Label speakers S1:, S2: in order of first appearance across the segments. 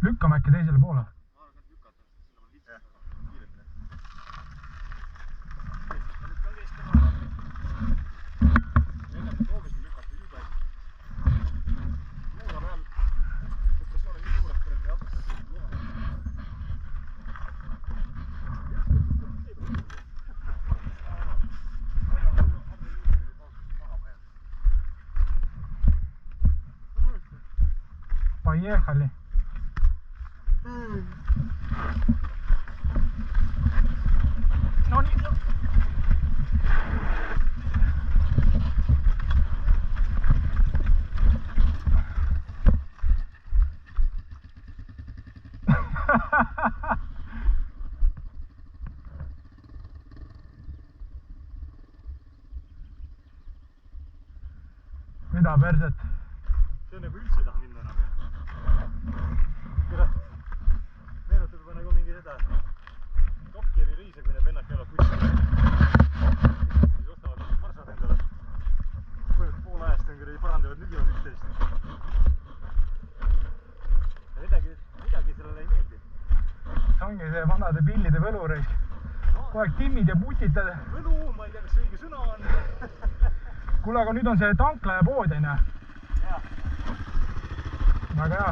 S1: Lükkame äkki teisele poole. Поехали. No niin. Mida perset?
S2: See on nagu üldse taha minna enam. Meenutab juba nagu mingi seda Topkeri riise, kui need vennad käivad kutsi. Siis ostavad marsad endale. Põhjalt pool ajast on küll parandavad nügivad 11. Ja midagi sellele ei meeldi.
S1: See ongi see vanade pillide võlureis. Kogu aeg timmid ja putitad.
S2: Võlu, ma ei tea, kas see õige sõna on.
S1: Kuule, aga nüüd on see tankla ja pood, on ju?
S2: Jaa.
S1: Väga hea.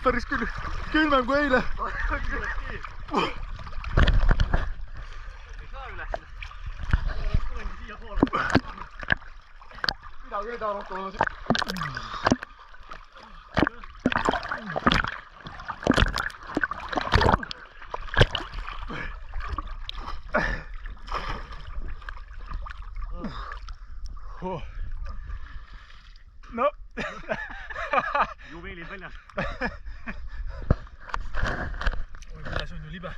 S2: Päris küll külmem kui eile. Ei saa üles. Tulengi siia poole. Midagi ei taha rohkem olla.
S1: No.
S2: Juveelid väljas.
S1: Oi, kuidas on ju libe.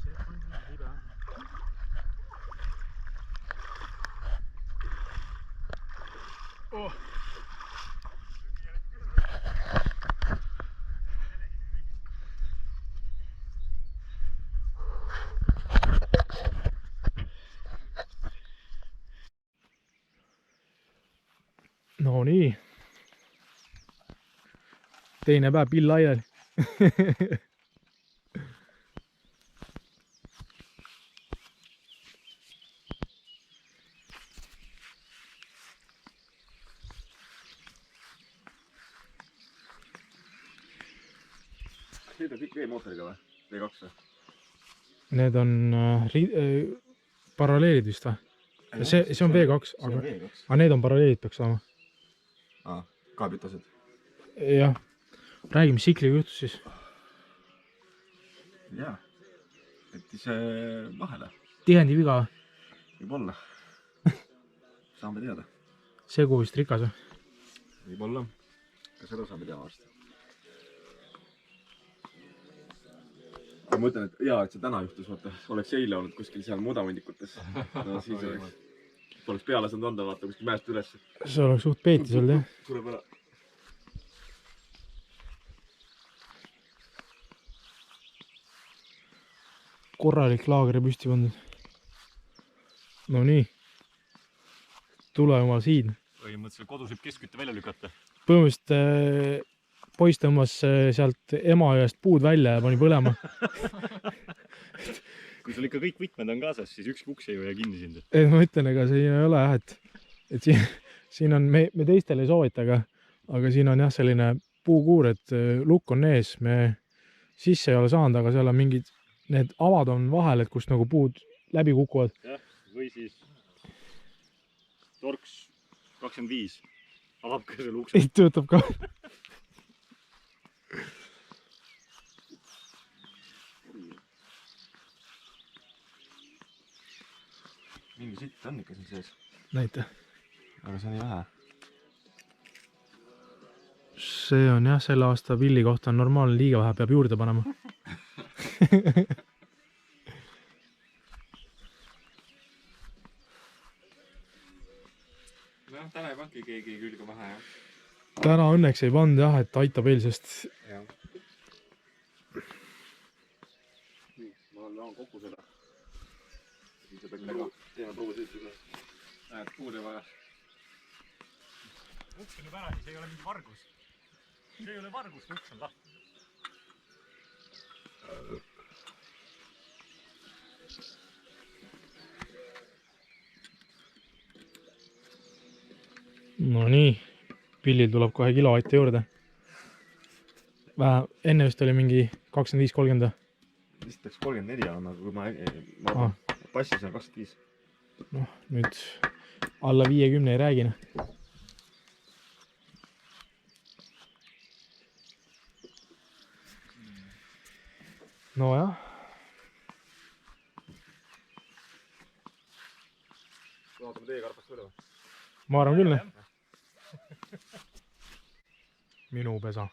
S2: See on libe.
S1: Oh. No nii. Teine päev pill laiali.
S2: Need on kõik V-mootoriga või? V2 või?
S1: Need on paralleelid vist või? See on V2, aga need on paralleelid peaks saama.
S2: Kaabitased.
S1: Jah. Räägi, mis sikliga juhtus siis?
S2: Jaa. Jättis vahele.
S1: Tihendi viga või?
S2: Võib-olla. Saame teada.
S1: Segu vist rikas või?
S2: Võib-olla. Ka seda saame teha varsti. Ma mõtlen, et jaa, et see täna juhtus, vaata. Oleks eile olnud kuskil seal mudamõndikutes. No siis oleks peale saanud anda, vaata, kuskil mäest üles.
S1: See oleks suht peetis olnud, jah?
S2: Sureb ära.
S1: Korralik laagri püsti pandud. No nii. Tule omal siin.
S2: Põhimõtteliselt kodus võib keskkütte välja lükata.
S1: Põhimõtteliselt poiss tõmbas sealt Emajõest puud välja ja pani põlema.
S2: Kui sul ikka kõik võtmed on kaasas, siis ükski uks ei hoia kinni sind.
S1: Ma ütlen, ega siin ei ole jah, et siin on, me teistele ei soovita, aga siin on jah selline puukuur, et lukk on ees, me sisse ei ole saanud, aga seal on mingid, need avad on vahel, et kust nagu puud läbi kukuvad.
S2: Jah, või siis Torks 25 avab ka selle ukse.
S1: Ei töötab ka.
S2: Mingi sitt on ikka siin sees.
S1: Näita.
S2: Aga see on nii vähe.
S1: See on jah, selle aasta pilli kohta on normaalne, liiga vähe peab juurde panema.
S2: Noh, täna ei pangi keegi külge vähe, jah.
S1: Täna õnneks ei pand jah, et aitab eilsest.
S2: Jah. Ma olen kokku seda. Siis see peaks väga teema proovisiituse. Näed, puud ei vaja. Uks on juba ära, see ei ole mingi vargus. See ei ole vargus, uks on lahti.
S1: No nii, pillil tuleb kohe kilovatte juurde. Vähe, enne vist oli mingi 25-30.
S2: Vist peaks 34 olema, kui ma passis on 25.
S1: Noh, nüüd alla 50 ei räägine. No jah.
S2: Vaatame teie karpast üle või?
S1: Ma arvan küll, ne? Minu pesa.